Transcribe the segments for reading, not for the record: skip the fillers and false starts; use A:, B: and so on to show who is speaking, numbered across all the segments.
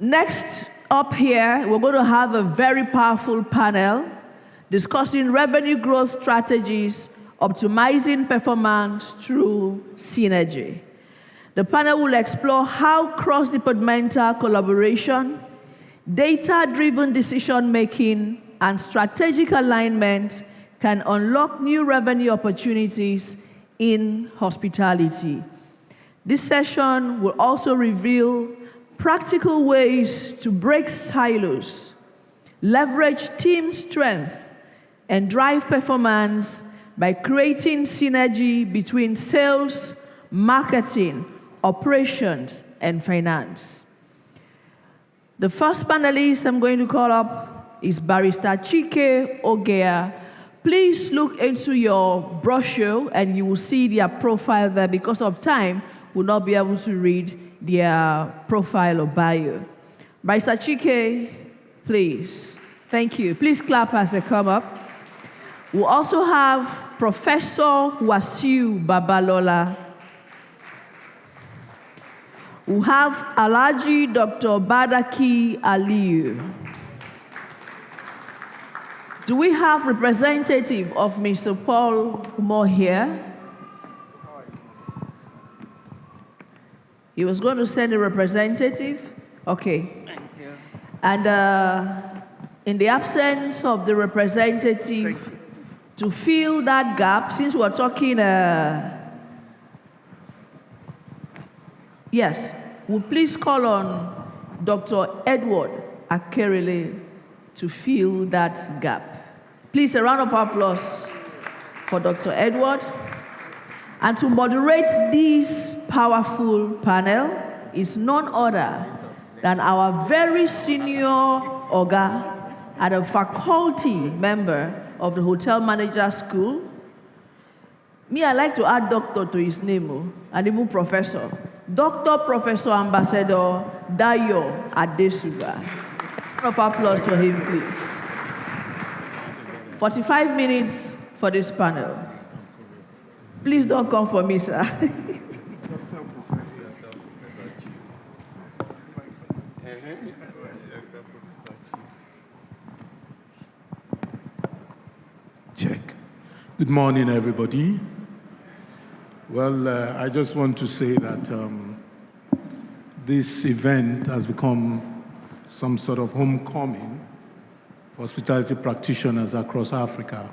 A: Next up here, we're going to have a very powerful panel discussing revenue growth strategies, optimizing performance through synergy. The panel will explore how cross-departmental collaboration, data-driven decision-making, and strategic alignment can unlock new revenue opportunities in hospitality. This session will also reveal practical ways to break silos, leverage team strength, and drive performance by creating synergy between sales, marketing, operations, and finance. The first panelist I'm going to call up is Barrister Chike Ogeah. Please look into your brochure and you will see their profile there. Because of time, we'll not be able to read their profile or bio. Barrister Chike, please. Thank you. Please clap as they come up. We also have Professor Wasiu Babalola. We have Alhaji Dr. Badaki Aliyu. Do we have representative of Mr. Paul Umoh here? He was going to send a representative? Okay.
B: Thank you.
A: And in the absence of the representative, to fill that gap, since we're talking, yes, we'll please call on Dr. Edward Akerele to fill that gap. Please, a round of applause for Dr. Edward. And to moderate this powerful panel is none other than our very senior Ogeah and a faculty member of the Hotel Manager School. Me, I like to add doctor to his name, and even professor. Dr. Professor Ambassador Dayo Adesugba. A round of applause for him, please. 45 minutes for this panel. Please don't come for me, sir.
C: Check. Good morning, everybody. Well, I just want to say that this event has become some sort of homecoming for hospitality practitioners across Africa.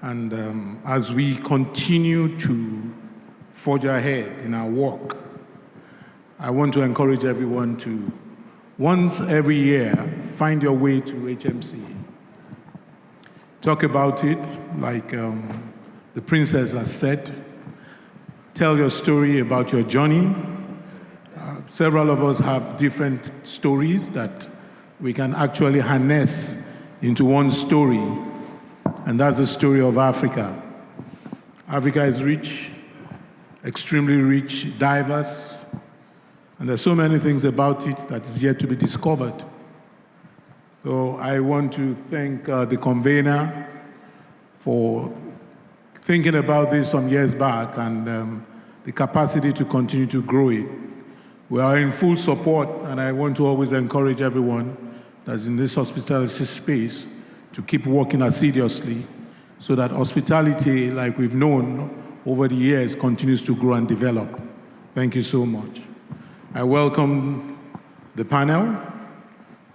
C: And as we continue to forge ahead in our work, I want to encourage everyone to, once every year, find your way to HMC. Talk about it, like the princess has said. Tell your story about your journey. Several of us have different stories that we can actually harness into one story. And that's the story of Africa. Africa is rich, extremely rich, diverse, and there's so many things about it that is yet to be discovered. So I want to thank the convener for thinking about this some years back and the capacity to continue to grow it. We are in full support, and I want to always encourage everyone that's in this hospitality space to keep working assiduously so that hospitality, like we've known over the years, continues to grow and develop. Thank you so much. I welcome the panel,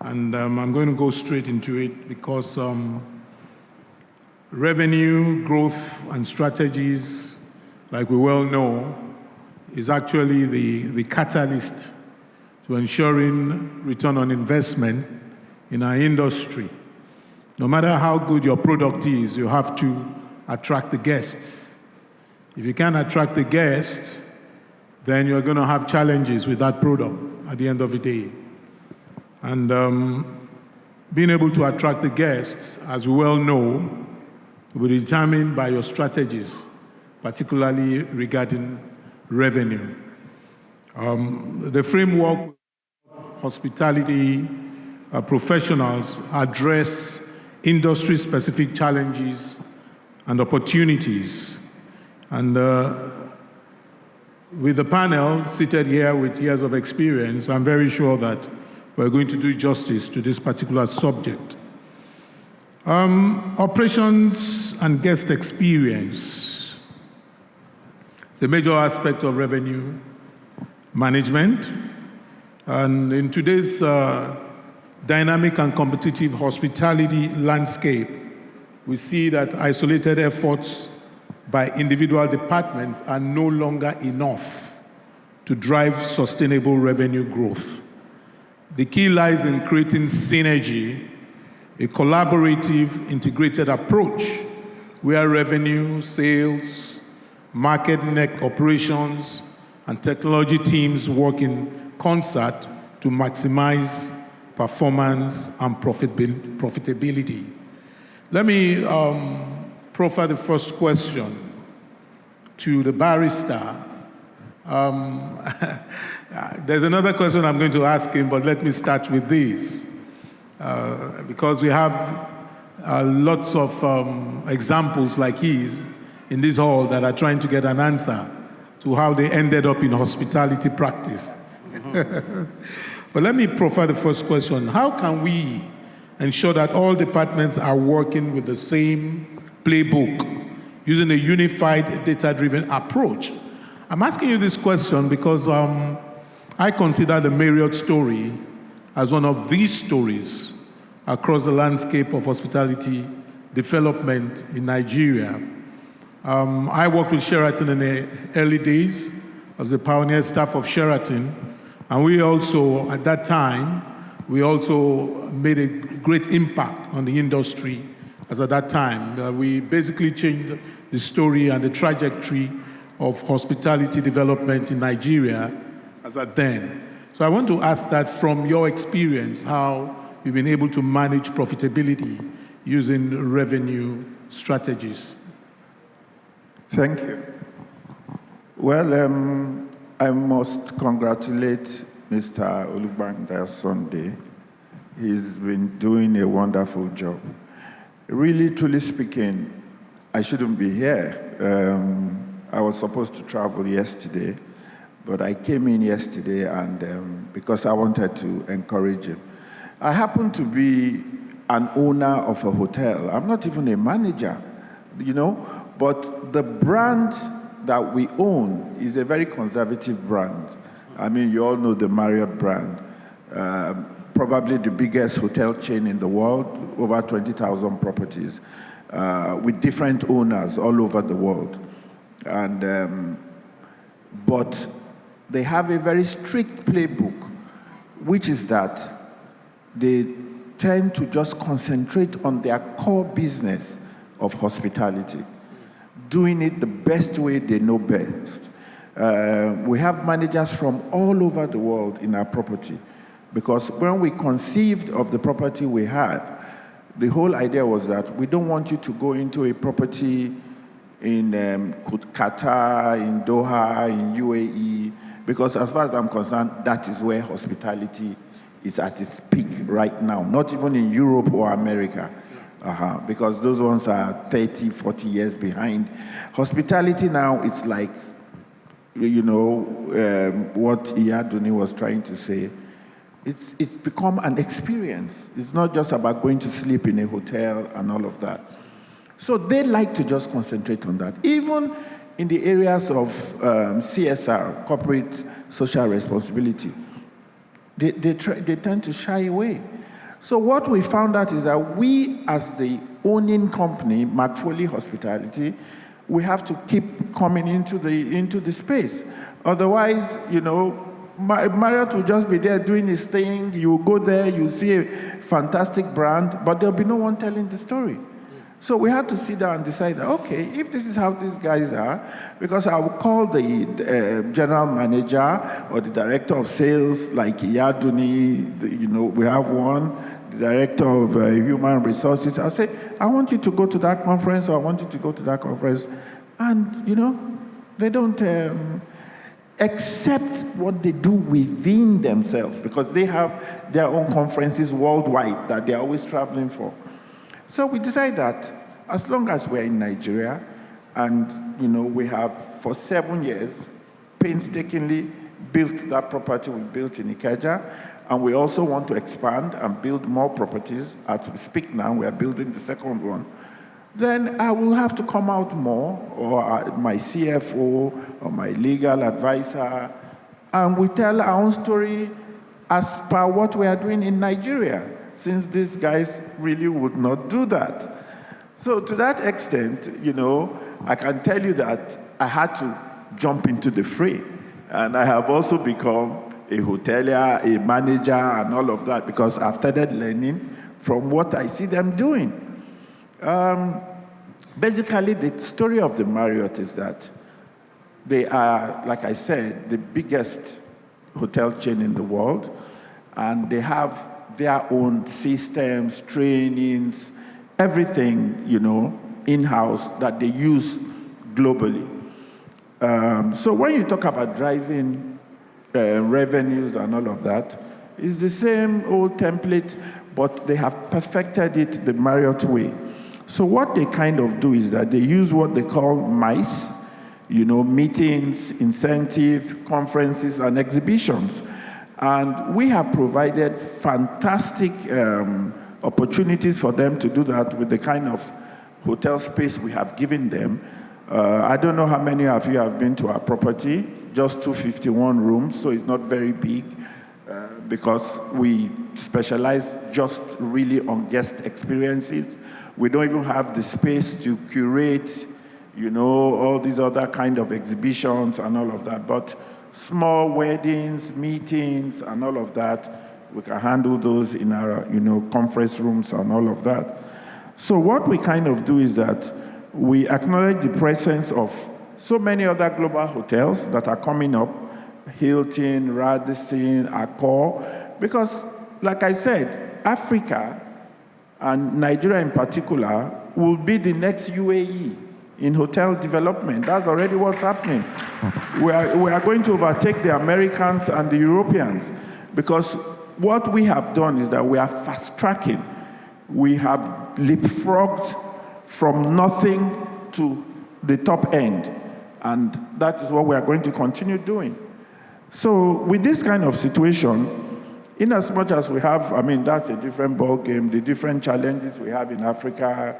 C: and I'm going to go straight into it because revenue growth and strategies, like we well know, is actually the catalyst to ensuring return on investment in our industry. No matter how good your product is, you have to attract the guests. If you can't attract the guests, then you're going to have challenges with that product at the end of the day. And being able to attract the guests, as we well know, will be determined by your strategies, particularly regarding revenue. The framework hospitality professionals address industry-specific challenges and opportunities. And with the panel seated here with years of experience, I'm very sure that we're going to do justice to this particular subject. Operations and guest experience. It's a major aspect of revenue management. And in today's dynamic and competitive hospitality landscape, we see that isolated efforts by individual departments are no longer enough to drive sustainable revenue growth. The key lies in creating synergy, a collaborative, integrated approach where revenue, sales, market net operations, and technology teams work in concert to maximize performance and profitability. Let me profile the first question to the barrister. There's another question I'm going to ask him, but let me start with this. Because we have lots of examples like his in this hall that are trying to get an answer to how they ended up in hospitality practice. But let me profile the first question. How can we ensure that all departments are working with the same playbook, using a unified data-driven approach? I'm asking you this question because I consider the Marriott story as one of these stories across the landscape of hospitality development in Nigeria. I worked with Sheraton in the early days. I was the pioneer staff of Sheraton. And we also, at that time, we also made a great impact on the industry as at that time. We basically changed the story and the trajectory of hospitality development in Nigeria as at then. So I want to ask that from your experience, how you've been able to manage profitability using revenue strategies.
B: Thank you. Well, I must congratulate Mr. Olugbanda Sunday. He's been doing a wonderful job. Really, truly speaking, I shouldn't be here. I was supposed to travel yesterday, but I came in yesterday and because I wanted to encourage him. I happen to be an owner of a hotel. I'm not even a manager, you know, but the brand that we own is a very conservative brand. I mean, you all know the Marriott brand. Probably the biggest hotel chain in the world, over 20,000 properties, with different owners all over the world. And, but they have a very strict playbook, which is that they tend to just concentrate on their core business of hospitality, doing it the best way they know best. We have managers from all over the world in our property, because when we conceived of the property we had, the whole idea was that we don't want you to go into a property in Qatar, in Doha, in UAE, because as far as I'm concerned, that is where hospitality is at its peak right now, not even in Europe or America. Because those ones are 30, 40 years behind. Hospitality now, it's like, you know, what Iyaduni was trying to say. It's become an experience. It's not just about going to sleep in a hotel and all of that. So they like to just concentrate on that. Even in the areas of CSR, corporate social responsibility, they tend to shy away. So what we found out is that we, as the owning company, McFoley Hospitality, we have to keep coming into the space. Otherwise, you know, Marriott will just be there doing his thing. You go there, you see a fantastic brand, but there'll be no one telling the story. So we had to sit down and decide that, okay, if this is how these guys are, because I will call the general manager or the director of sales, like Iyaduni, you know, we have one, the director of human resources. I'll say, I want you to go to that conference, or I want you to go to that conference. And, you know, they don't accept what they do within themselves, because they have their own conferences worldwide that they're always traveling for. So we decided that as long as we're in Nigeria, and you know, we have for 7 years painstakingly built that property we built in Ikeja, and we also want to expand and build more properties. As we speak now, we are building the second one. Then I will have to come out more, or my CFO, or my legal advisor, and we tell our own story as per what we are doing in Nigeria, since these guys really would not do that. So to that extent, I can tell you that I had to jump into the fray. And I have also become a hotelier, a manager, and all of that, because I've started learning from what I see them doing. Basically, the story of the Marriott is that they are, like I said, the biggest hotel chain in the world, and they have their own systems, trainings, everything, in-house that they use globally. So when you talk about driving revenues and all of that, it's the same old template, but they have perfected it the Marriott way. So what they kind of do is that they use what they call MICE, meetings, incentive, conferences, and exhibitions. And we have provided fantastic opportunities for them to do that with the kind of hotel space we have given them. I don't know how many of you have been to our property, just 251 rooms, so it's not very big, because we specialize just really on guest experiences. We don't even have the space to curate, all these other kind of exhibitions and all of that. But small weddings, meetings, and all of that, we can handle those in our, conference rooms and all of that. So what we kind of do is that we acknowledge the presence of so many other global hotels that are coming up, Hilton, Radisson, Accor, because, like I said, Africa, and Nigeria in particular, will be the next UAE in hotel development. That's already what's happening. We are going to overtake the Americans and the Europeans, because what we have done is that we are fast-tracking. We have leapfrogged from nothing to the top end, and that is what we are going to continue doing. So with this kind of situation, in as much as we have, that's a different ballgame, the different challenges we have in Africa,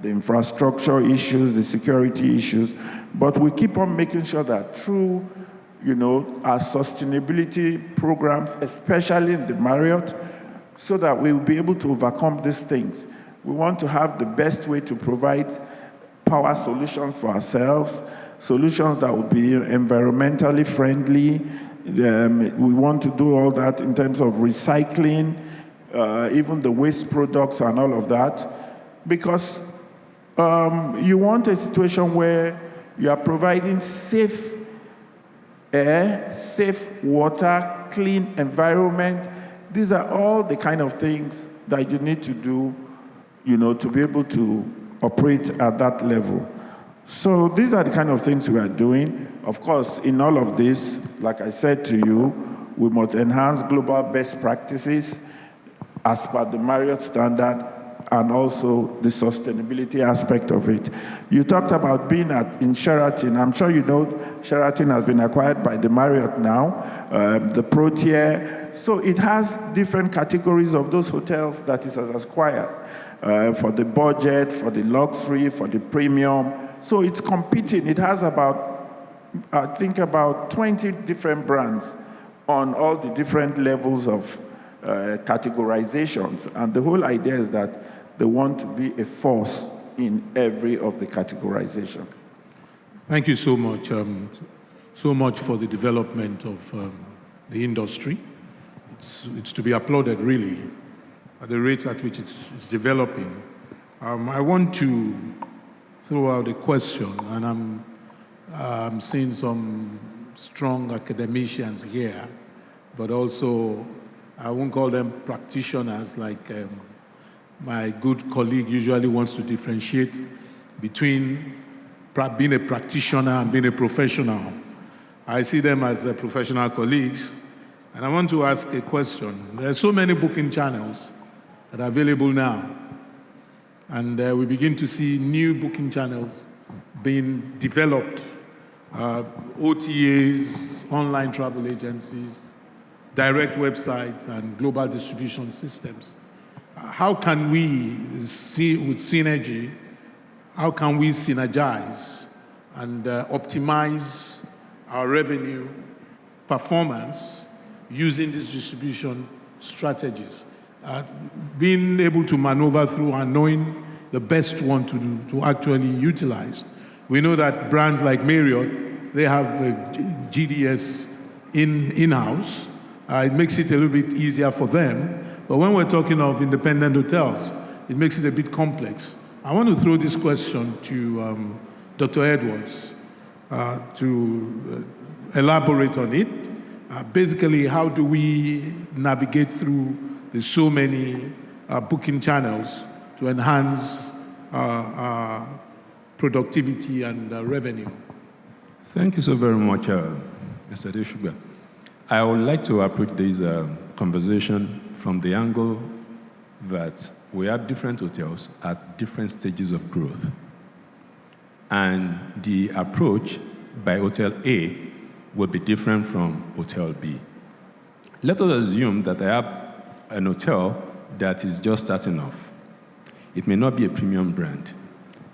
B: the infrastructure issues, the security issues, but we keep on making sure that through, our sustainability programs, especially in the Marriott, so that we will be able to overcome these things. We want to have the best way to provide power solutions for ourselves, solutions that will be environmentally friendly. We want to do all that in terms of recycling, even the waste products and all of that, because you want a situation where you are providing safe air, safe water, clean environment. These are all the kind of things that you need to do, to be able to operate at that level. So these are the kind of things we are doing. Of course, in all of this, like I said to you, we must enhance global best practices as per the Marriott standard, and also the sustainability aspect of it. You talked about being in Sheraton. I'm sure you know Sheraton has been acquired by the Marriott now, the Pro Tier. So it has different categories of those hotels that it has acquired, for the budget, for the luxury, for the premium. So it's competing. It has about 20 different brands on all the different levels of categorizations. And the whole idea is that they want to be a force in every of the categorization.
C: Thank you so much for the development of the industry. It's to be applauded, really, at the rate at which it's developing. I want to throw out a question, and I'm seeing some strong academicians here, but also I won't call them practitioners like my good colleague usually wants to differentiate between being a practitioner and being a professional. I see them as professional colleagues, and I want to ask a question. There are so many booking channels that are available now, and we begin to see new booking channels being developed, OTAs, online travel agencies, direct websites, and global distribution systems. How can we see with synergy, how can we synergize and optimize our revenue performance using these distribution strategies? Being able to maneuver through and knowing the best one to actually utilize. We know that brands like Marriott, they have GDS in-house. It makes it a little bit easier for them. But when we're talking of independent hotels, it makes it a bit complex. I want to throw this question to Dr. Edwards to elaborate on it. Basically, how do we navigate through the so many booking channels to enhance productivity and revenue?
D: Thank you so very much, Mr. Adesugba. I would like to approach this conversation from the angle that we have different hotels at different stages of growth. And the approach by Hotel A will be different from Hotel B. Let us assume that I have an hotel that is just starting off. It may not be a premium brand,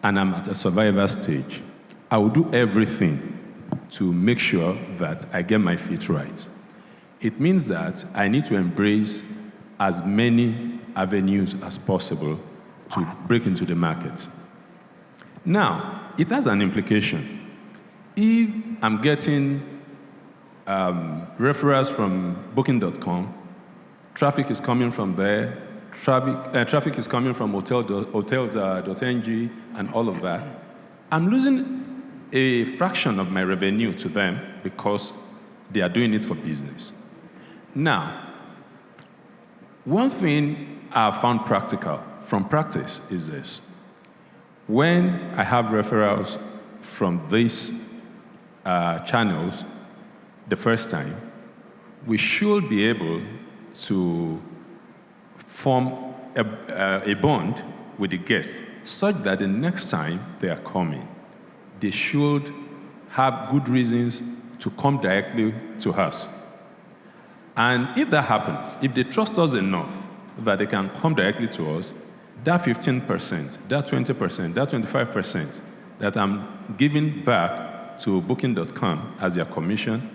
D: and I'm at a survivor stage. I will do everything to make sure that I get my feet right. It means that I need to embrace as many avenues as possible to break into the market. Now, it has an implication. If I'm getting referrals from Booking.com, traffic is coming from there, traffic is coming from hotels.ng and all of that, I'm losing a fraction of my revenue to them because they are doing it for business. Now, one thing I found practical from practice is this. When I have referrals from these channels the first time, we should be able to form a bond with the guests such that the next time they are coming, they should have good reasons to come directly to us. And if that happens, if they trust us enough that they can come directly to us, that 15%, that 20%, that 25% that I'm giving back to Booking.com as their commission,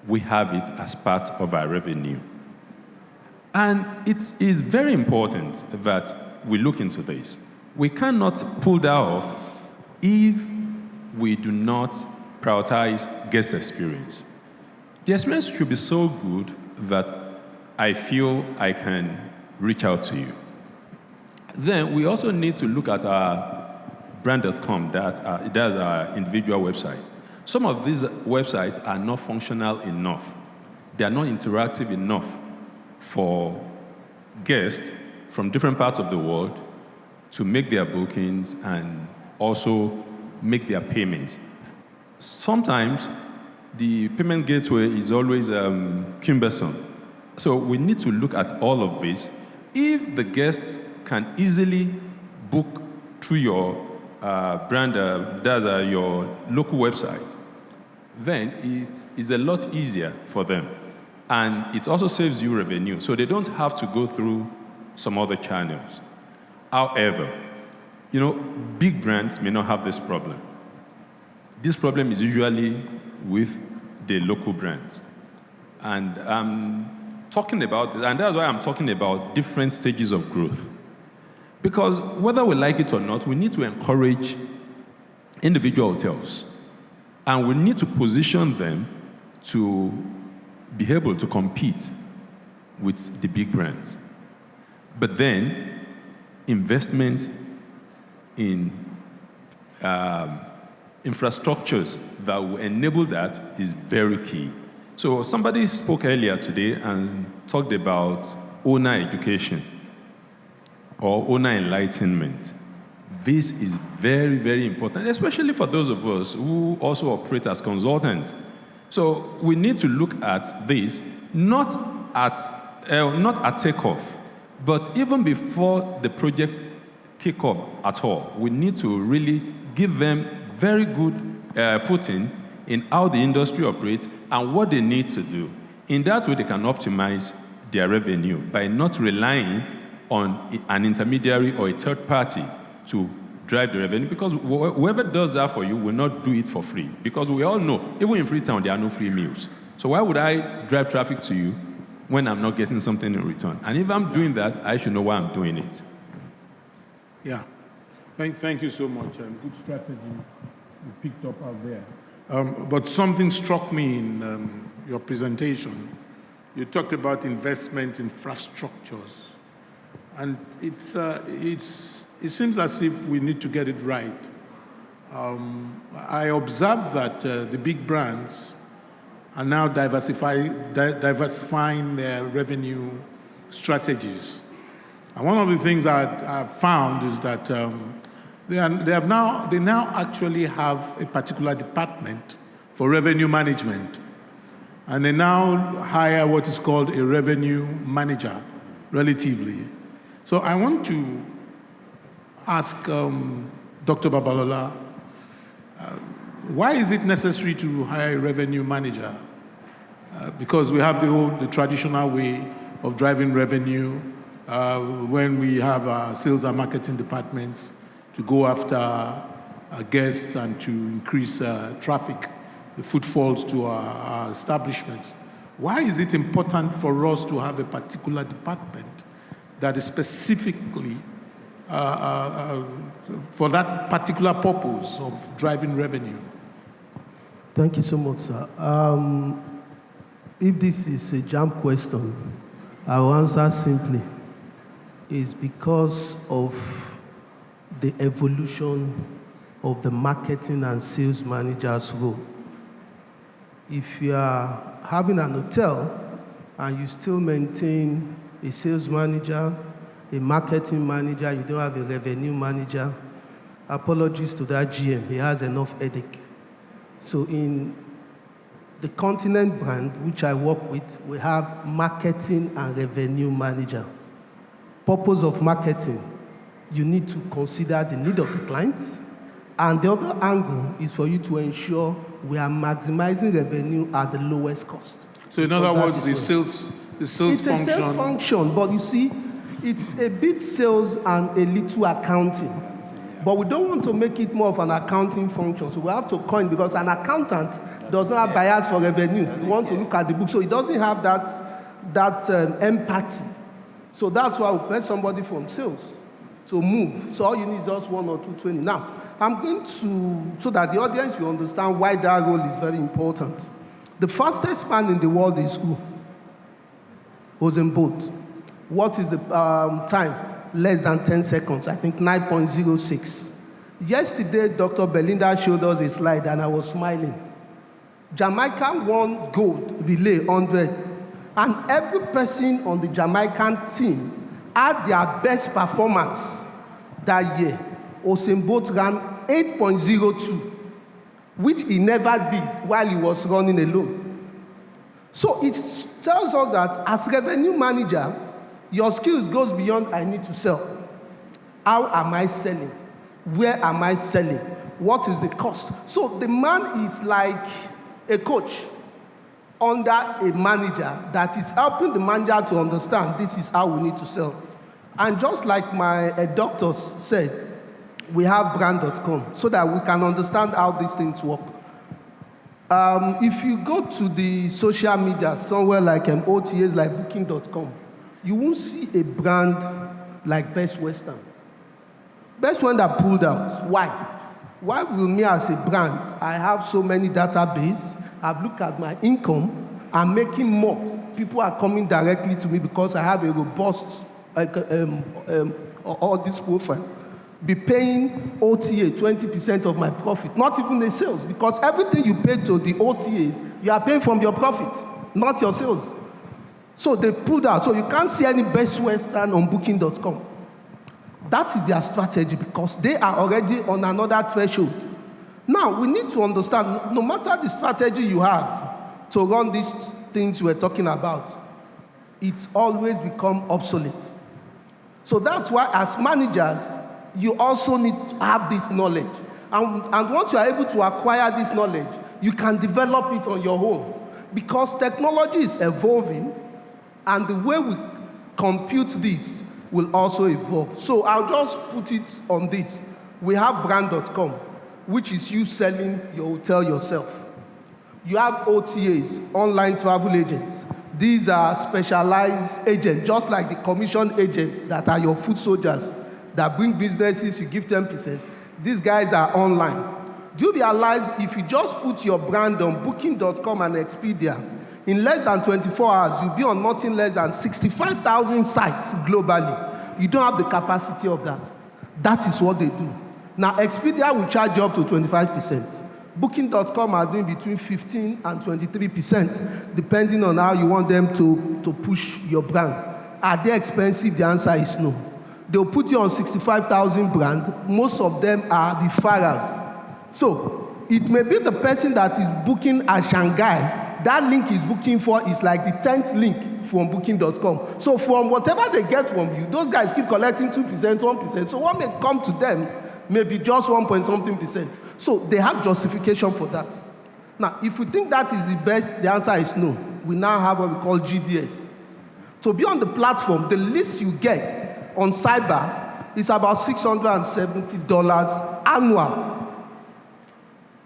D: we have it as part of our revenue. And it is very important that we look into this. We cannot pull that off if we do not prioritize guest experience. The experience should be so good that I feel I can reach out to you. Then we also need to look at our brand.com that does our individual website. Some of these websites are not functional enough. They are not interactive enough for guests from different parts of the world to make their bookings and also make their payments. Sometimes the payment gateway is always cumbersome. So we need to look at all of this. If the guests can easily book through your brand, your local website, then it is a lot easier for them. And it also saves you revenue, so they don't have to go through some other channels. However, big brands may not have this problem. This problem is usually with the local brands. And I'm talking about, and that's why I'm talking about different stages of growth. Because whether we like it or not, we need to encourage individual hotels. And we need to position them to be able to compete with the big brands. But then, investment in infrastructures that will enable that is very key. So somebody spoke earlier today and talked about owner education or owner enlightenment. This is very, very important, especially for those of us who also operate as consultants. So we need to look at this, not at takeoff, but even before the project kickoff at all. We need to really give them very good footing in how the industry operates, and what they need to do. In that way, they can optimize their revenue by not relying on an intermediary or a third party to drive the revenue, because whoever does that for you will not do it for free. Because we all know, even in Freetown, there are no free meals. So why would I drive traffic to you when I'm not getting something in return? And if I'm doing that, I should know why I'm doing it.
C: Yeah. Thank you so much. Good strategy you picked up out there. But something struck me in your presentation. You talked about investment infrastructures. And it seems as if we need to get it right. I observed that the big brands are now diversifying their revenue strategies. And one of the things I've found is that they now actually have a particular department for revenue management. And they now hire what is called a revenue manager, relatively. So I want to ask Dr. Babalola, why is it necessary to hire a revenue manager? Because we have the traditional way of driving revenue when we have our sales and marketing departments to go after guests and to increase traffic, the footfalls to our establishments. Why is it important for us to have a particular department that is specifically for that particular purpose of driving revenue?
E: Thank you so much, sir. If this is a jam question, I will answer simply. It's because of the evolution of the marketing and sales manager's role. If you are having an hotel and you still maintain a sales manager, a marketing manager, you don't have a revenue manager, apologies to that GM, he has enough headache. So in the Continent brand, which I work with, we have marketing and revenue manager. Purpose of marketing, you need to consider the need of the clients, and the other angle is for you to ensure we are maximizing revenue at the lowest cost.
C: So in other words, the sales
E: it's
C: function.
E: It's a sales function, but you see, it's a bit sales and a little accounting. But we don't want to make it more of an accounting function. So we have to coin, because an accountant does not have bias for revenue. He wants to look at the book. So he doesn't have that empathy. So that's why we pay somebody from sales to move. So all you need is just 1 or 2 training. Now, I'm going to, so that the audience will understand why that role is very important. The fastest man in the world is who? Usain Bolt. What is the time? Less than 10 seconds, I think 9.06. Yesterday, Dr. Belinda showed us a slide and I was smiling. Jamaica won gold relay 100, and every person on the Jamaican team had their best performance that year. Usain Bolt ran 8.02, which he never did while he was running alone. So it tells us that as revenue manager, your skills goes beyond I need to sell. How am I selling? Where am I selling? What is the cost? So the man is like a coach under a manager that is helping the manager to understand this is how we need to sell. And just like my doctors said, we have brand.com so that we can understand how these things work. If you go to the social media, somewhere like OTAs like booking.com, you won't see a brand like Best Western. Best one that pulled out. Why? Why will me as a brand, I have so many database, I've looked at my income, I'm making more. People are coming directly to me because I have a robust all this profile. Be paying OTA 20% of my profit, not even the sales, because everything you pay to the OTAs, you are paying from your profit, not your sales. So they pulled out. So you can't see any Best Western on booking.com. That is their strategy because they are already on another threshold. Now, we need to understand, no matter the strategy you have to run these things we're talking about, it's always become obsolete. So that's why as managers, you also need to have this knowledge. And once you are able to acquire this knowledge, you can develop it on your own. because technology is evolving, and the way we compute this will also evolve. So I'll just put it on this. We have brand.com, which is you selling your hotel yourself. You have OTAs, online travel agents. These are specialized agents, just like the commission agents that are your foot soldiers that bring businesses, you give 10%. These guys are online. Do you realize if you just put your brand on Booking.com and Expedia, in less than 24 hours, you'll be on nothing less than 65,000 sites globally. You don't have the capacity of that. That is what they do. Now, Expedia will charge you up to 25%. Booking.com are doing between 15 and 23%, depending on how you want them to push your brand. Are they expensive? The answer is no. They'll put you on 65,000 brand. Most of them are referrals. So it may be the person that is booking at Shanghai, that link is booking for is like the 10th link from Booking.com. So from whatever they get from you, those guys keep collecting 2%, 1%. So what may come to them may be just 1.something%. So they have justification for that. Now, if we think that is the best, the answer is no. We now have what we call GDS. To be on the platform, the least you get on cyber is about $670 annual.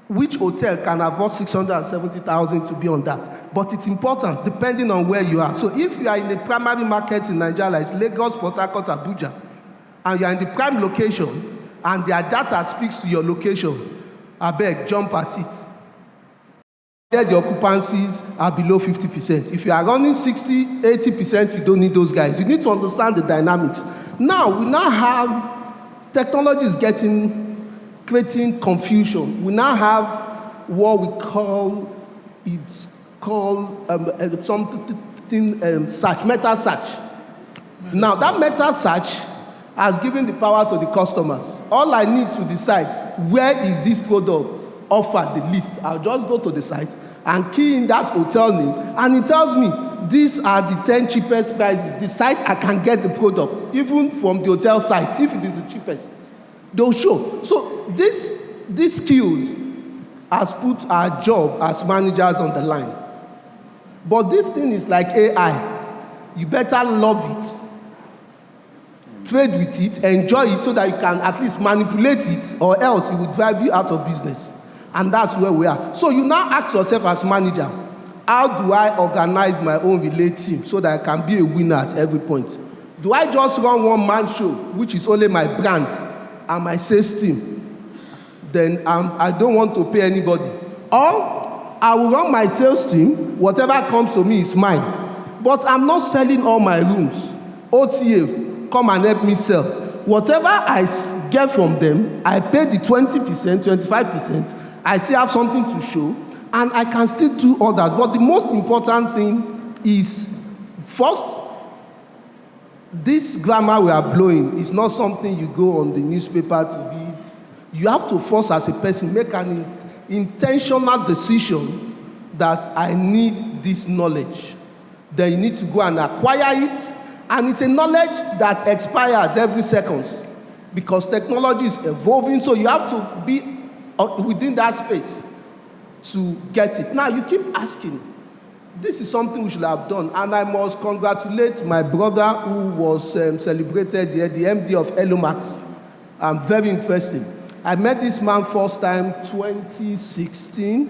E: Which hotel can afford $670,000 to be on that? But it's important, depending on where you are. So if you are in the primary market in Nigeria, like Lagos, Port Harcourt, Abuja, and you are in the prime location, and their data speaks to your location, I beg, jump at it. There the occupancies are below 50%. If you are running 60, 80%, you don't need those guys. You need to understand the dynamics. Now, we now have technology is creating confusion. We now have what we call, something search, meta search. Now, that meta search has given the power to the customers. All I need to decide, where is this product offered the least? I'll just go to the site and key in that hotel name, and it tells me these are the 10 cheapest prices. The site I can get the product, even from the hotel site, if it is the cheapest. They'll show. So these skills has put our job as managers on the line. But this thing is like AI. You better love it, trade with it, enjoy it so that you can at least manipulate it, or else it will drive you out of business. And that's where we are. So you now ask yourself as manager, how do I organize my own relay team so that I can be a winner at every point? Do I just run one-man show, which is only my brand and my sales team? Then I don't want to pay anybody. Or I will run my sales team, whatever comes to me is mine. But I'm not selling all my rooms. OTA, come and help me sell. Whatever I get from them, I pay the 20%, 25%. I still have something to show, and I can still do others. But the most important thing is, first, this grammar we are blowing is not something you go on the newspaper to read. You have to first, as a person, make an intentional decision that I need this knowledge. Then you need to go and acquire it. And it's a knowledge that expires every second because technology is evolving. So you have to be within that space to get it. Now, you keep asking. This is something we should have done. And I must congratulate my brother who was celebrated here, the MD of Elomax. Very interesting. I met this man first time 2016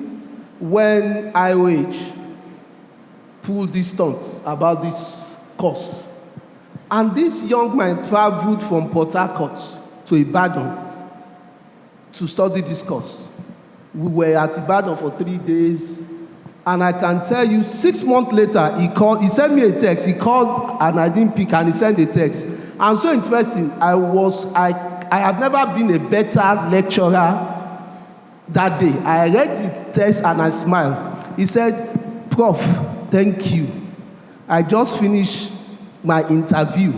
E: when IOH pulled this stunt about this course. And this young man traveled from Port Harcourt to Ibadan to study this course. We were at Ibadan for 3 days, and I can tell you 6 months later, he sent me a text. He called and I didn't pick, and he sent a text. And so interesting, I have never been a better lecturer that day. I read the text and I smiled. He said, "Prof, thank you. I just finished my interview,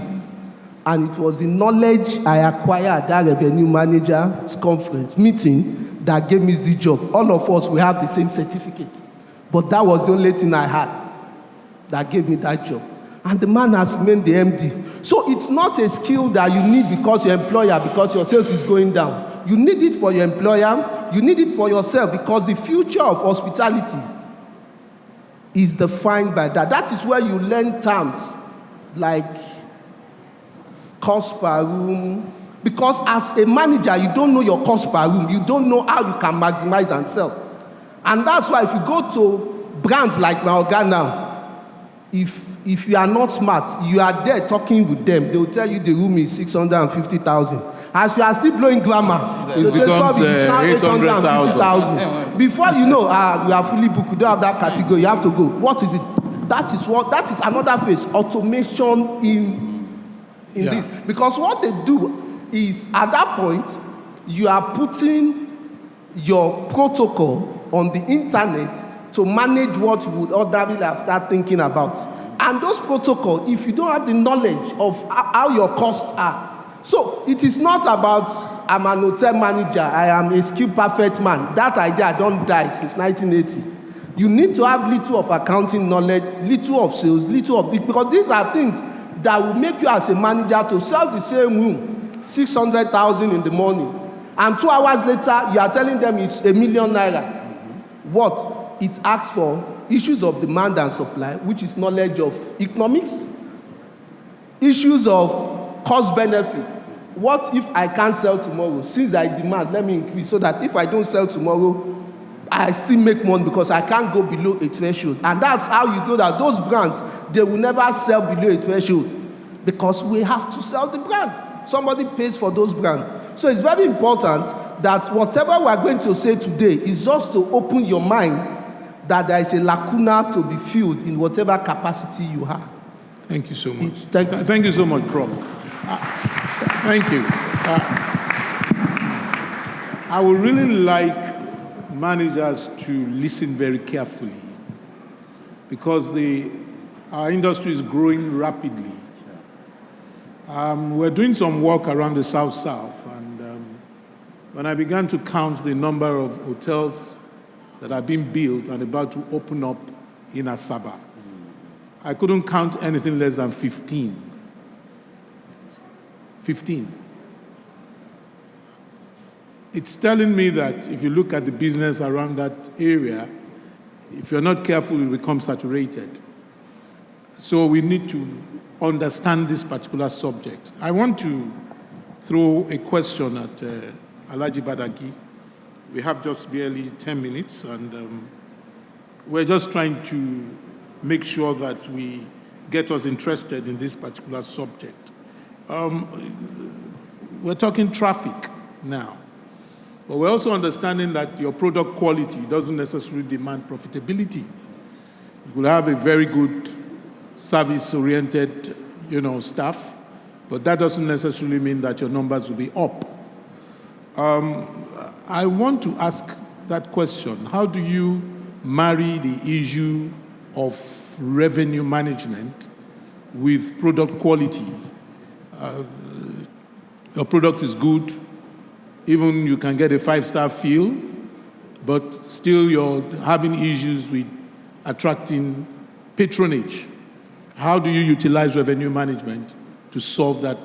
E: and it was the knowledge I acquired at that revenue managers conference meeting that gave me the job. All of us, we have the same certificate, but that was the only thing I had that gave me that job." And the man has remained the MD. So it's not a skill that you need because your employer, because your sales is going down. You need it for your employer, you need it for yourself, because the future of hospitality is defined by that. That is where you learn terms like cost per room. Because as a manager, you don't know your cost per room. You don't know how you can maximize and sell. And that's why if you go to brands like my Ogeah now, if you are not smart, you are there talking with them, they will tell you the room is 650,000. As you are still blowing grammar,
C: it becomes
E: 850,000. Before you know, we are fully booked, we don't have that category, you have to go. What is it? That is another phase, automation in this. Because what they do is, at that point, you are putting your protocol on the internet to manage what you would ordinarily have started thinking about. And those protocols, if you don't have the knowledge of how your costs are, so it is not about, I'm an hotel manager, I am a skill perfect man. That idea don't die since 1980. You need to have little of accounting knowledge, little of sales, little of it, because these are things that will make you as a manager to sell the same room, 600,000 in the morning, and 2 hours later, you are telling them it's ₦1 million. What? It asks for issues of demand and supply, which is knowledge of economics, issues of cost benefit. What if I can't sell tomorrow? Since I demand, let me increase so that if I don't sell tomorrow, I still make money because I can't go below a threshold. And that's how you know that those brands, they will never sell below a threshold because we have to sell the brand. Somebody pays for those brands. So it's very important that whatever we are going to say today is just to open your mind that there is a lacuna to be filled in whatever capacity you have.
C: Thank you so much.
E: Thank you
C: so much, Prof. Thank you. I would really like managers to listen very carefully because our industry is growing rapidly. We're doing some work around the South, and when I began to count the number of hotels that are being built and about to open up in Asaba, I couldn't count anything less than 15. 15. It's telling me that if you look at the business around that area, if you're not careful, it will become saturated. So we need to understand this particular subject. I want to throw a question at Alhaji Badaki. We have just barely 10 minutes, and we're just trying to make sure that we get us interested in this particular subject. We're talking traffic now, but we're also understanding that your product quality doesn't necessarily demand profitability. You will have a very good service-oriented, staff, but that doesn't necessarily mean that your numbers will be up. I want to ask that question. How do you marry the issue of revenue management with product quality? Your product is good, even you can get a 5-star feel, but still you're having issues with attracting patronage. How do you utilize revenue management to solve that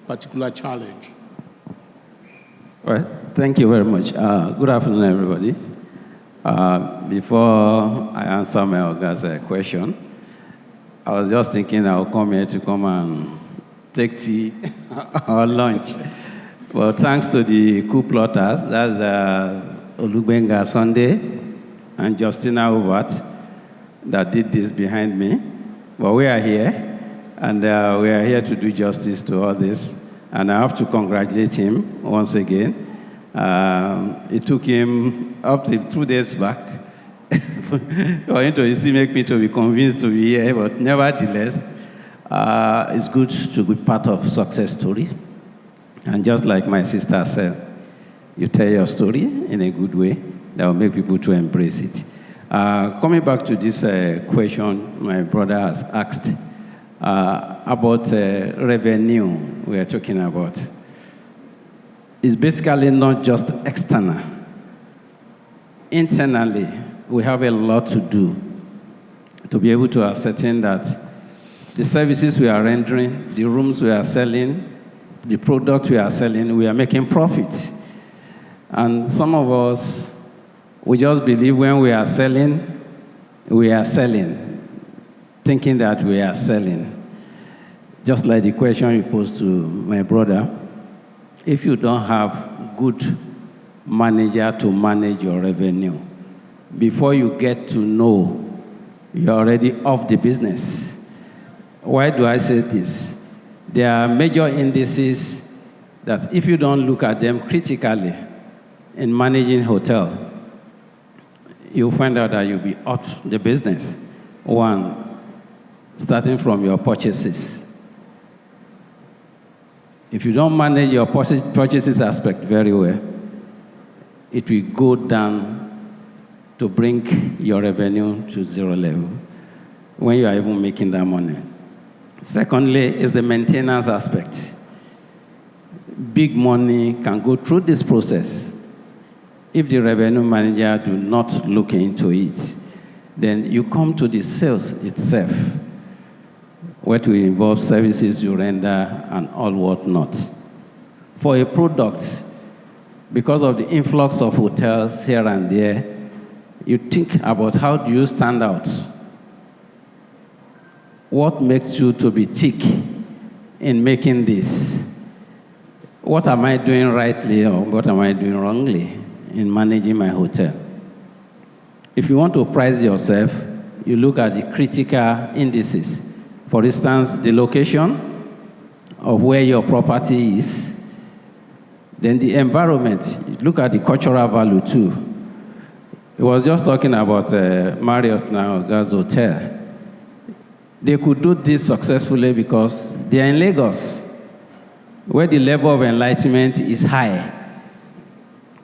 C: particular challenge?
F: All right, thank you very much. Good afternoon, everybody. Before I answer my Ogeah's question, I was just thinking I'll come here to come and take tea or lunch. Well, thanks to the co-plotters, that's Olubenga Sunday and Justina Overt that did this behind me. But we are here, and we are here to do justice to all this. And I have to congratulate him once again. It took him up to 2 days back for him to still make me to be convinced to be here, but nevertheless, it's good to be part of success story. And just like my sister said, you tell your story in a good way that will make people to embrace it. Coming back to this question my brother has asked about revenue we are talking about. It's basically not just external. Internally, we have a lot to do to be able to ascertain that the services we are rendering, the rooms we are selling, the products we are selling, we are making profits. And some of us, we just believe when we are selling, we are selling, thinking that we are selling. Just like the question you posed to my brother, if you don't have good manager to manage your revenue, before you get to know, you're already off the business. Why do I say this? There are major indices that if you don't look at them critically in managing hotel, you'll find out that you'll be off the business. One, starting from your purchases. If you don't manage your purchases aspect very well, it will go down to bring your revenue to zero level when you are even making that money. Secondly, is the maintenance aspect. Big money can go through this process. If the revenue manager do not look into it, then you come to the sales itself, what will involve services you render and all whatnot. For a product, because of the influx of hotels here and there, you think about how do you stand out? What makes you to be thick in making this? What am I doing rightly or what am I doing wrongly in managing my hotel? If you want to price yourself, you look at the critical indices. For instance, the location of where your property is, then the environment. Look at the cultural value too. He was just talking about Marriott now, Ogeah's hotel. They could do this successfully because they are in Lagos, where the level of enlightenment is high.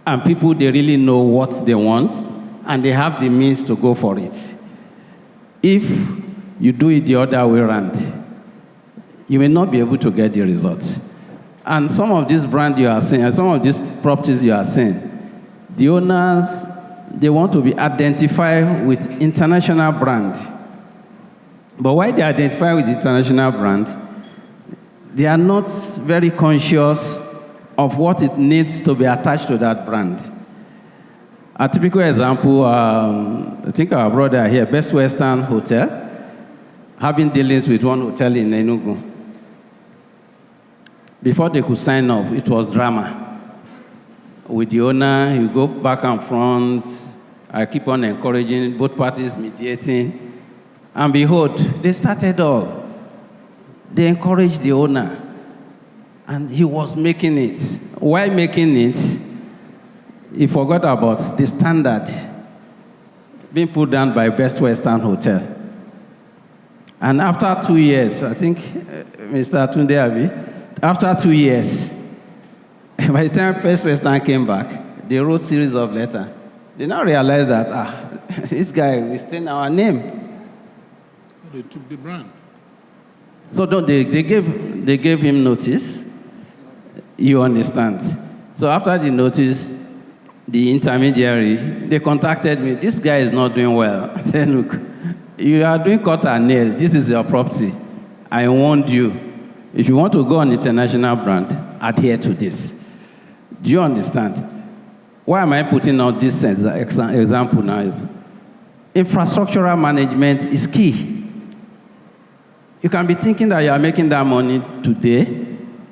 F: And people, they really know what they want, and they have the means to go for it. If you do it the other way around, you may not be able to get the results. And some of these brands you are seeing, and some of these properties you are seeing, the owners, they want to be identified with international brand. But why they identify with international brand, they are not very conscious of what it needs to be attached to that brand. A typical example, I think our brother here, Best Western Hotel, having dealings with one hotel in Enugu. Before they could sign off, it was drama. With the owner, you go back and front. I keep on encouraging both parties mediating. And behold, they started all. They encouraged the owner. And he was making it. While making it, he forgot about the standard being put down by Best Western Hotel. And after 2 years, I think, Mr. Tunde Abi, after 2 years, by the time Best Western came back, they wrote a series of letters. They now realized that, this guy will stain our name.
C: They took the brand.
F: So they gave him notice. You understand. So after the notice, the intermediary, they contacted me. This guy is not doing well. I said, look, you are doing cut and nail. This is your property. I warned you. If you want to go on international brand, adhere to this. Do you understand? Why am I putting out this example now? Is infrastructural management is key. You can be thinking that you are making that money today,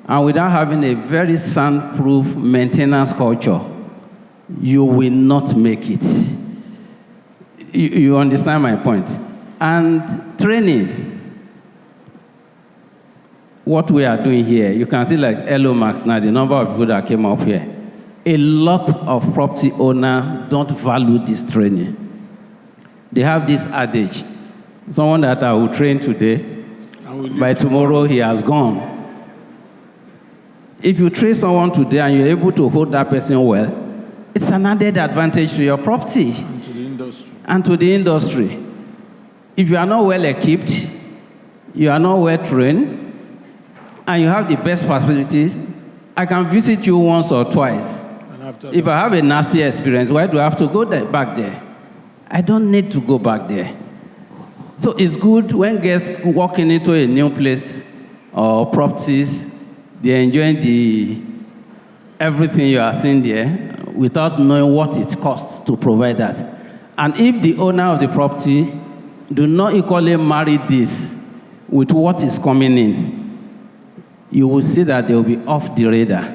F: and without having a very soundproof maintenance culture, you will not make it. You understand my point? And training. What we are doing here, you can see like Hello Max now, the number of people that came up here. A lot of property owners don't value this training. They have this adage. Someone that I will train today, by tomorrow he has gone. If you train someone today and you're able to hold that person well, it's an added advantage to your property.
C: And to the industry.
F: And to the industry. If you are not well equipped, you are not well trained, and you have the best facilities, I can visit you once or twice. If I have a nasty experience, why do I have to go back there? I don't need to go back there. So it's good when guests walking into a new place or properties, they're enjoying everything you are seeing there without knowing what it costs to provide that. And if the owner of the property do not equally marry this with what is coming in, you will see that they will be off the radar.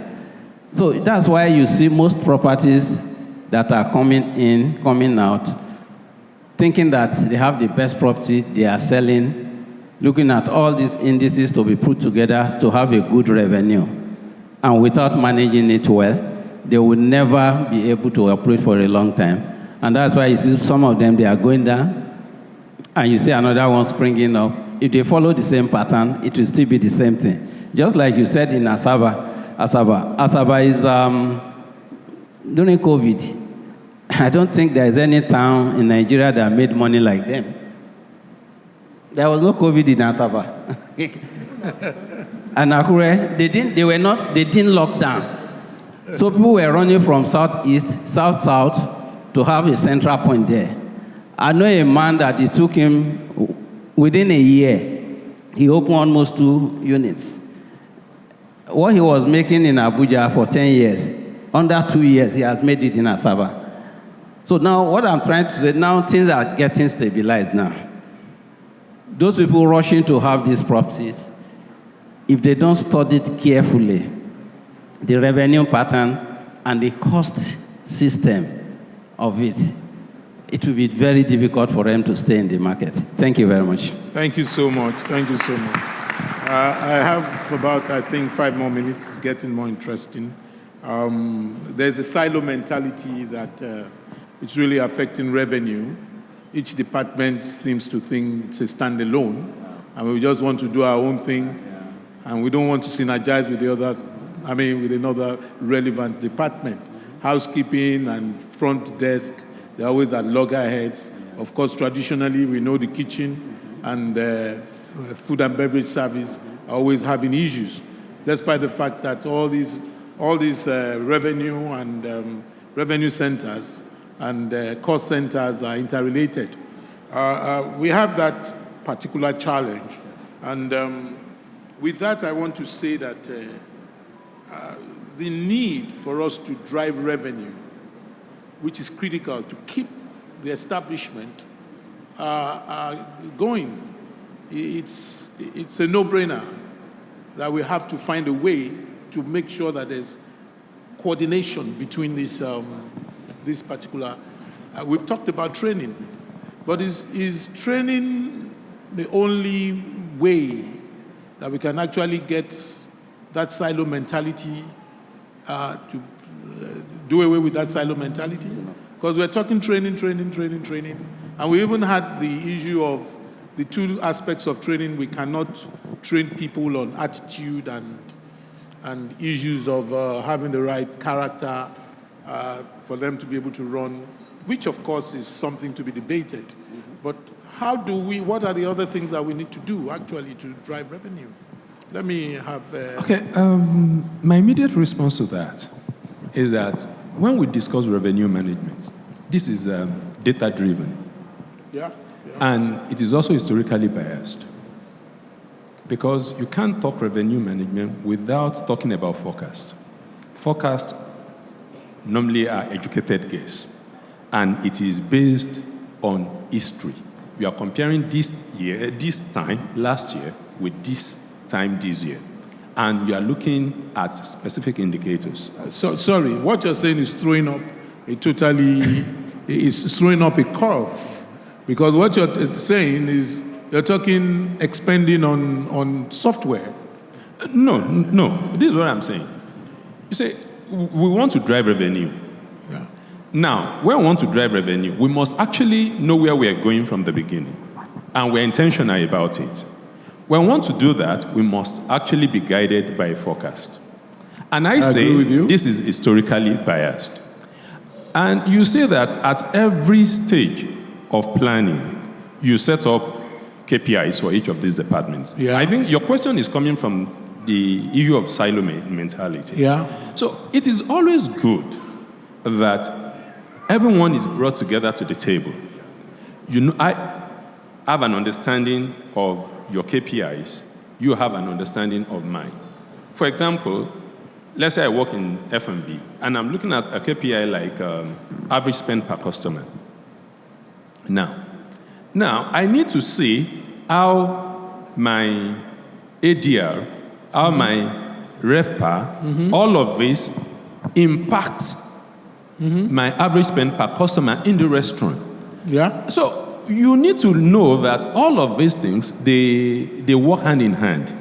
F: So that's why you see most properties that are coming in, coming out, thinking that they have the best property, they are selling, looking at all these indices to be put together to have a good revenue. And without managing it well, they will never be able to operate for a long time. And that's why you see some of them, they are going down, and you see another one springing up. If they follow the same pattern, it will still be the same thing. Just like you said in Asaba is, during COVID, I don't think there is any town in Nigeria that made money like them. There was no COVID in Asaba. And Akure, they didn't lock down. So people were running from southeast, south to have a central point there. I know a man that it took him, within a year, he opened almost 2 units. What he was making in Abuja for 10 years, under 2 years, he has made it in Asaba. So now what I'm trying to say, now things are getting stabilized now. Those people rushing to have these properties, if they don't study it carefully, the revenue pattern and the cost system of it, it will be very difficult for them to stay in the market. Thank you very much.
C: Thank you so much. Thank you so much. I have about, I think, 5 more minutes. It's getting more interesting. There's a silo mentality that it's really affecting revenue. Each department seems to think it's a standalone, and we just want to do our own thing, and we don't want to synergize with the others. With another relevant department. Housekeeping and front desk, they're always at loggerheads. Of course, traditionally, we know the kitchen and food and beverage service are always having issues, despite the fact that all these revenue and revenue centers and cost centers are interrelated. We have that particular challenge. And with that, I want to say that the need for us to drive revenue, which is critical to keep the establishment going, it's a no-brainer that we have to find a way to make sure that there's coordination between this particular. We've talked about training, but is training the only way that we can actually get that silo mentality, to do away with that silo mentality? Because we're talking training, and we even had the issue of the 2 aspects of training. We cannot train people on attitude and issues of having the right character for them to be able to run, which of course is something to be debated. But what are the other things that we need to do actually to drive revenue? Let me have...
D: my immediate response to that is that when we discuss revenue management, this is data-driven.
C: Yeah.
D: And it is also historically biased. Because you can't talk revenue management without talking about forecast. Forecasts normally are educated guess, and it is based on history. We are comparing this time last year with this time this year, and we are looking at specific indicators.
C: Sorry, what you're saying is throwing up a curve, because what you're saying is you're talking expending on software.
D: No, this is what I'm saying. You say, we want to drive revenue.
C: Yeah.
D: Now, when we want to drive revenue, we must actually know where we are going from the beginning, and we're intentional about it. When we want to do that, we must actually be guided by a forecast. And I say this is historically biased. And you say that at every stage of planning, you set up KPIs for each of these departments.
C: Yeah.
D: I think your question is coming from the issue of silo mentality.
C: Yeah.
D: So it is always good that everyone is brought together to the table. I have an understanding of your KPIs, you have an understanding of mine. For example, let's say I work in F&B, and I'm looking at a KPI like average spend per customer. Now, Now, I need to see how my ADR, how my RevPAR, all of this impacts my average spend per customer in the restaurant.
C: Yeah.
D: So you need to know that all of these things, they work hand in hand.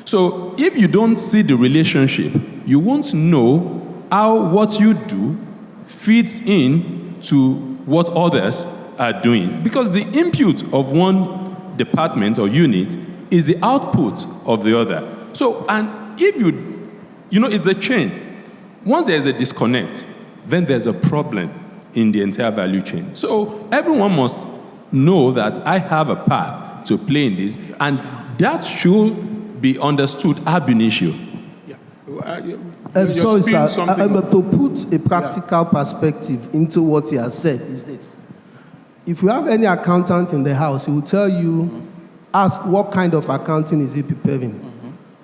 D: So if you don't see the relationship, you won't know how what you do fits in to what others are doing. Because the input of one department or unit is the output of the other. So, and if you know, it's a chain. Once there's a disconnect, then there's a problem in the entire value chain. So everyone must know that I have a part to play in this, and that should be understood ab initio.
E: Sorry, sir. To put a practical perspective into what he has said is this. If you have any accountant in the house, he will tell you, ask what kind of accounting is he preparing.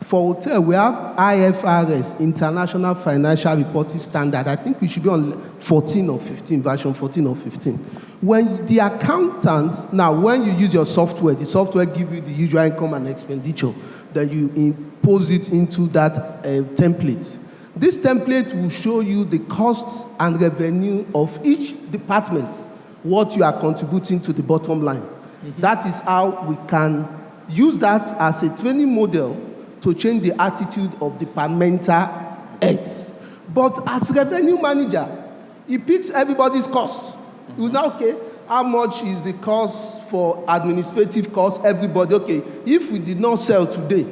E: For hotel, we have IFRS, International Financial Reporting Standard. I think we should be on 14 or 15, version 14 or 15. When the accountant, now when you use your software, the software gives you the usual income and expenditure, then you impose it into that template. This template will show you the costs and revenue of each department, what you are contributing to the bottom line. That is how we can use that as a training model to change the attitude of departmental heads. But as revenue manager, he picks everybody's costs. You know, okay, how much is the cost for administrative costs? Everybody, okay, if we did not sell today,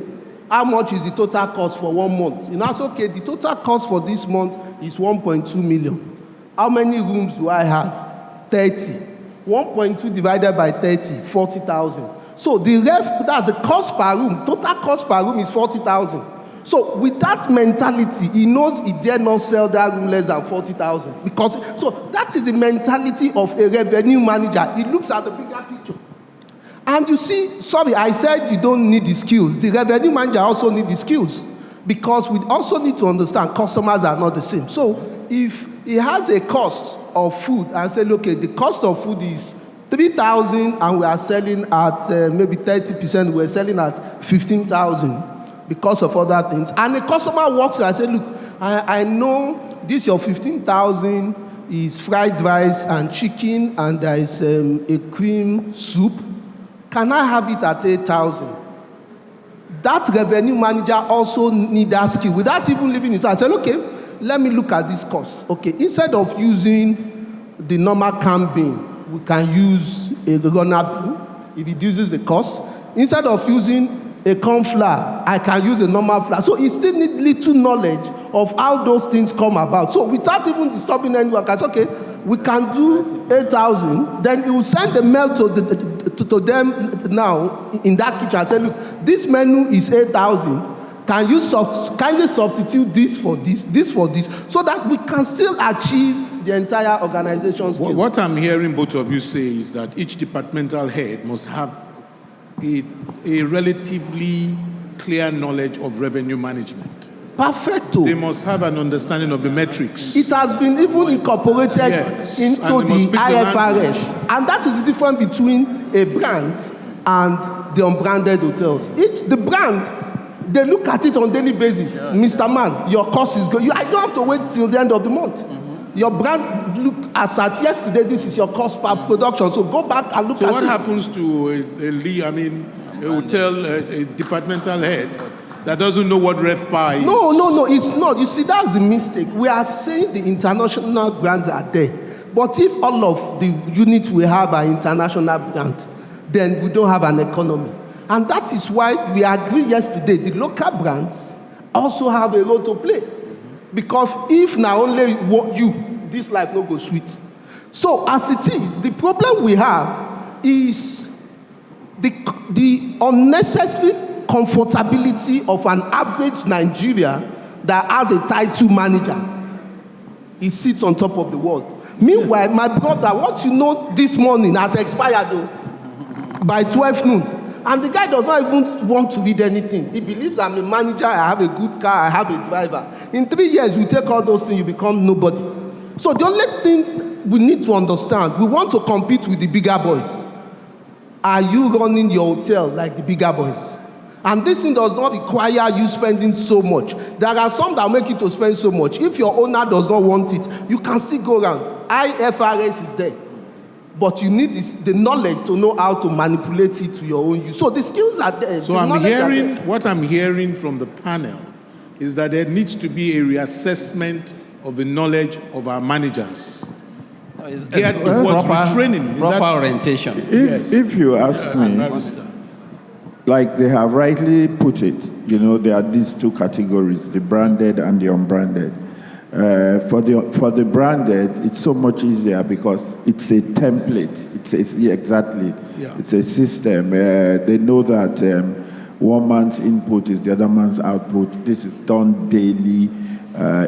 E: how much is the total cost for 1 month? You know, it's okay, the total cost for this month is 1.2 million. How many rooms do I have? 30. 1.2 divided by 30, 40,000. So that's the cost per room. Total cost per room is 40,000. So with that mentality, he knows he dare not sell that room less than 40,000. Because so that is the mentality of a revenue manager. He looks at the bigger picture. And you see, sorry, I said you don't need the skills. The revenue manager also needs the skills. Because we also need to understand customers are not the same. So if he has a cost of food and say, okay, the cost of food is 3,000 and we are selling at maybe 30%, we're selling at 15,000 because of other things. And the customer walks and says, look, I know this your 15,000 is fried rice and chicken and there is a cream soup. Can I have it at 8,000? That revenue manager also needs that skill without even leaving his house. I said, okay, let me look at this cost. Okay, instead of using the normal can bin, we can use a runner bin. If it uses the cost. Instead of using a corn flour, I can use a normal flour. So he still needs little knowledge of how those things come about. So without even disturbing anyone, I say, okay, we can do 8,000. Then he will send the mail to them now in that kitchen and say, look, this menu is 8,000. Can you kindly substitute this for this for this, so that we can still achieve the entire organization's goal?
C: What I'm hearing both of you say is that each departmental head must have a relatively clear knowledge of revenue management.
E: Perfecto.
C: They must have an understanding of the metrics.
E: It has been even incorporated into the IFRS. And that is the difference between a brand and the unbranded hotels. The brand, they look at it on a daily basis. Yeah. Mr. Man, your cost is good. I don't have to wait till the end of the month. Your brand look as at yesterday, this is your cost per production. So go back and look at it. So what happens to a hotel, a departmental head that doesn't know what RevPAR is? No, it's not. You see, that's the mistake. We are saying the international brands are there. But if all of the units we have are international brands, then we don't have an economy. And that is why we agreed yesterday, the local brands also have a role to play. Because if now only you, this life no go sweet. So as it is, the problem we have is the unnecessary comfortability of an average Nigerian that has a title manager. He sits on top of the world. Meanwhile, my brother, what you know this morning has expired though, by 12 noon. And the guy does not even want to read anything. He believes I'm a manager, I have a good car, I have a driver. In 3 years, you take all those things, you become nobody. So the only thing we need to understand, we want to compete with the bigger boys. are you running your hotel like the bigger boys? And this thing does not require you spending so much. There are some that make you to spend so much. If your owner does not want it, you can still go around. IFRS is there. But you need the knowledge to know how to manipulate it to your own use. So the skills are there.
C: So what I'm hearing from the panel is that there needs to be a reassessment of the knowledge of our managers. Get towards retraining.
F: Proper orientation.
B: If you ask me, like they have rightly put it, there are these two categories, the branded and the unbranded. For the branded, it's so much easier because it's a template. It's a system. They know that one man's input is the other man's output. This is done daily.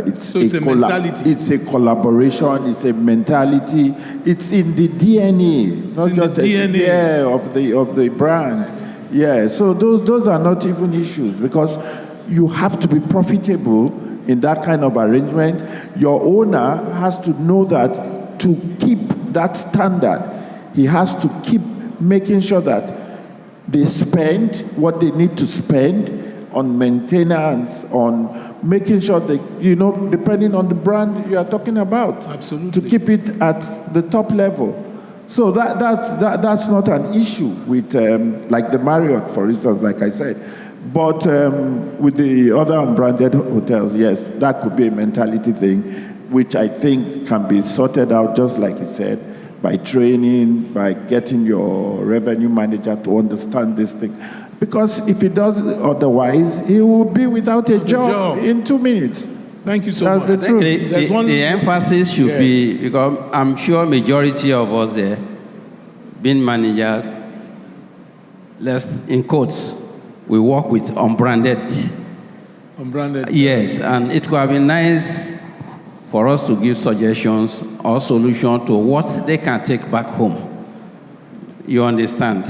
B: It's a mentality. It's a collaboration. It's a mentality. It's in the DNA, not just the DNA of the brand. Yeah. So those are not even issues because you have to be profitable. In that kind of arrangement, your owner has to know that to keep that standard, he has to keep making sure that they spend what they need to spend on maintenance, on making sure they, depending on the brand you are talking about,
C: absolutely,
B: to keep it at the top level. So that's not an issue with like the Marriott, for instance, like I said. But with the other unbranded hotels, yes, that could be a mentality thing, which I think can be sorted out, just like you said, by training, by getting your revenue manager to understand this thing. Because if he does otherwise, he will be without a job in 2 minutes.
C: Thank you so much.
B: That's the truth.
F: The emphasis should be, because I'm sure majority of us there, being managers, in quotes, we work with unbranded.
C: Unbranded.
F: Yes, and it could have been nice for us to give suggestions or solutions to what they can take back home. You understand?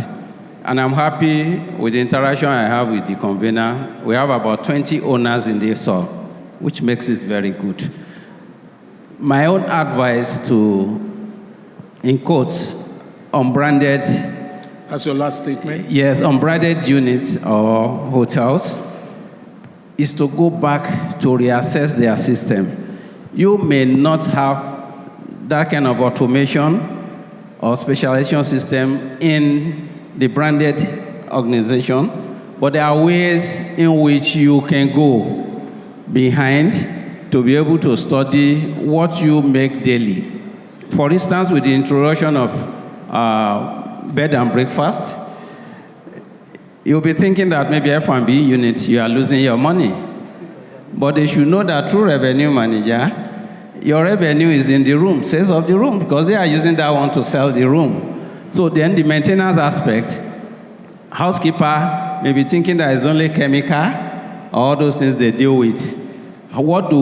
F: And I'm happy with the interaction I have with the convener. We have about 20 owners in this hall, which makes it very good. My own advice to, in quotes, unbranded.
C: That's your last statement?
F: Yes, unbranded units or hotels is to go back to reassess their system. You may not have that kind of automation or specialization system in the branded organization, but there are ways in which you can go behind to be able to study what you make daily. For instance, with the introduction of bed and breakfast, you'll be thinking that maybe F&B units, you are losing your money. But they should know that through revenue manager, your revenue is in the room, sales of the room, because they are using that one to sell the room. So then the maintenance aspect, housekeeper may be thinking that it's only chemical, all those things they deal with. What do?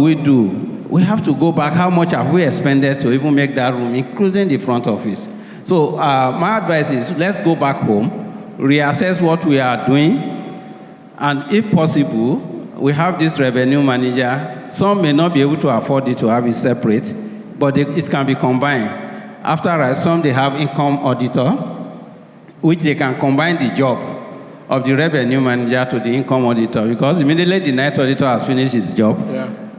F: We have to go back. How much have we expended to even make that room, including the front office? So my advice is let's go back home, reassess what we are doing, and if possible, we have this revenue manager. Some may not be able to afford it to have it separate, but it can be combined. After all, some they have income auditor, which they can combine the job of the revenue manager to the income auditor, because immediately the night auditor has finished his job,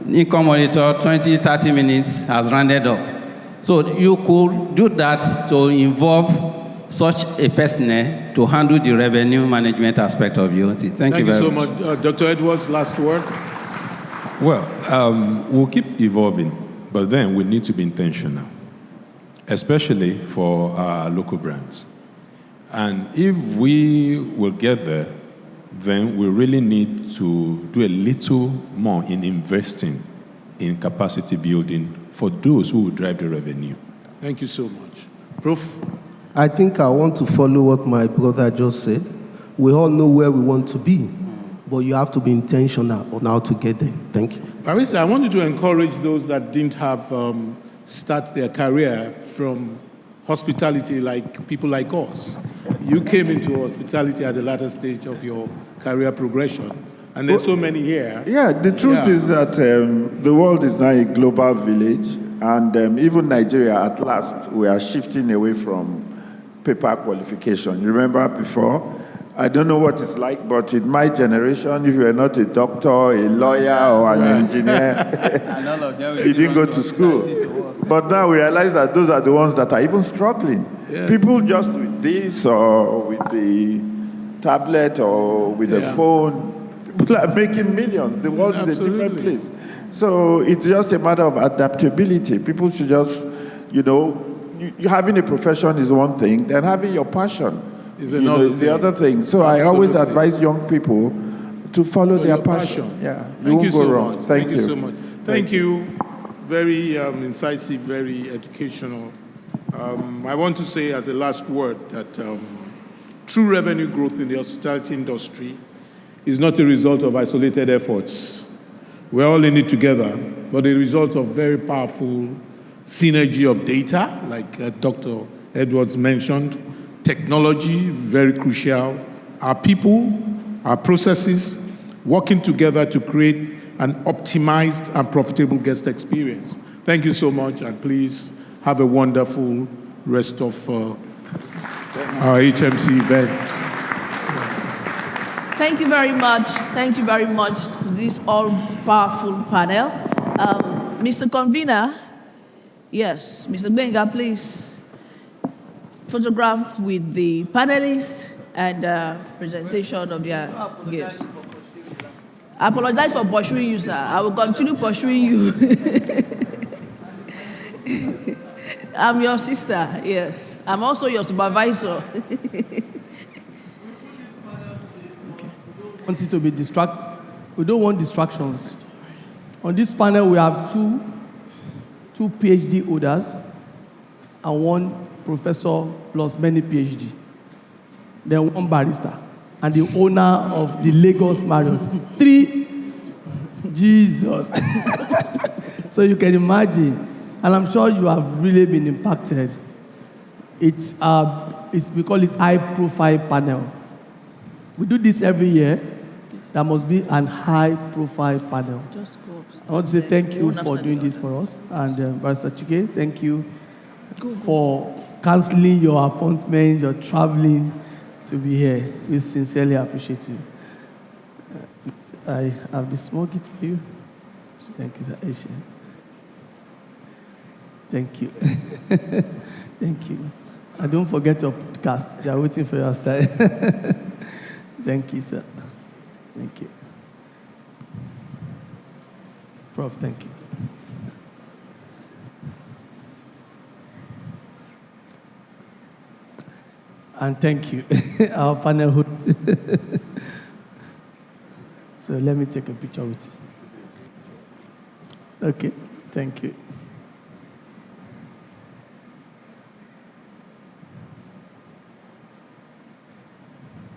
F: income auditor, 20, 30 minutes has rounded up. So you could do that to involve such a personnel to handle the revenue management aspect of your team. Thank you very much.
C: Thank you so much. Dr. Edwards, last word.
D: Well, we'll keep evolving, but then we need to be intentional, especially for our local brands. And if we will get there, then we really need to do a little more in investing in capacity building for those who will drive the revenue.
C: Thank you so much. Prof?
E: I think I want to follow what my brother just said. We all know where we want to be, but you have to be intentional on how to get there. Thank you.
C: Barista, I want you to encourage those that didn't have start their career from hospitality like people like us. You came into hospitality at the latter stage of your career progression. And there's so many here.
B: Yeah, the truth is that the world is now a global village, and even Nigeria, at last, we are shifting away from paper qualification. You remember before? I don't know what it's like, but in my generation, if you were not a doctor, a lawyer, or an engineer, you didn't go to school. But now we realize that those are the ones that are even struggling. Yes. People just with this or with the tablet or with the phone, people are making millions. The world is a different place. So it's just a matter of adaptability. People should just, having a profession is one thing, then having your passion is the other thing. So I always advise young people to follow their passion. Yeah,
C: Thank you so much.
B: Thank you
C: so much. Thank you. Very incisive, very educational. I want to say as a last word that true revenue growth in the hospitality industry is not a result of isolated efforts. We're all in it together, but a result of very powerful synergy of data, like Dr. Edwards mentioned, technology, very crucial, our people, our processes, working together to create an optimized and profitable guest experience. Thank you so much, and please have a wonderful rest of our HMC event.
A: Thank you very much. Thank you very much for this all-powerful panel. Mr. Convener, yes, Mr. Benga, please photograph with the panelists and presentation of their gifts. I apologize for pursuing you, sir. I will continue pursuing you. I'm your sister, yes. I'm also your supervisor.
E: Want it to be we don't want distractions. On this panel, we have two PhD holders and one professor plus many PhD. Then one barrister and the owner of the Lagos Marriott. 3, Jesus. So you can imagine, and I'm sure you have really been impacted. We call it high-profile panel. We do this every year. There must be an high-profile panel. I want to say thank you for doing this for us. And Barrister Chike, thank you for canceling your appointments, your traveling to be here. We sincerely appreciate you. I have this small gift for you. Thank you, sir. Thank you. Thank you. And don't forget your podcast. They are waiting for your side. Thank you, sir. Thank you. Prof, thank you. And thank you, our panel host. So let me take a picture with you. Okay, thank you.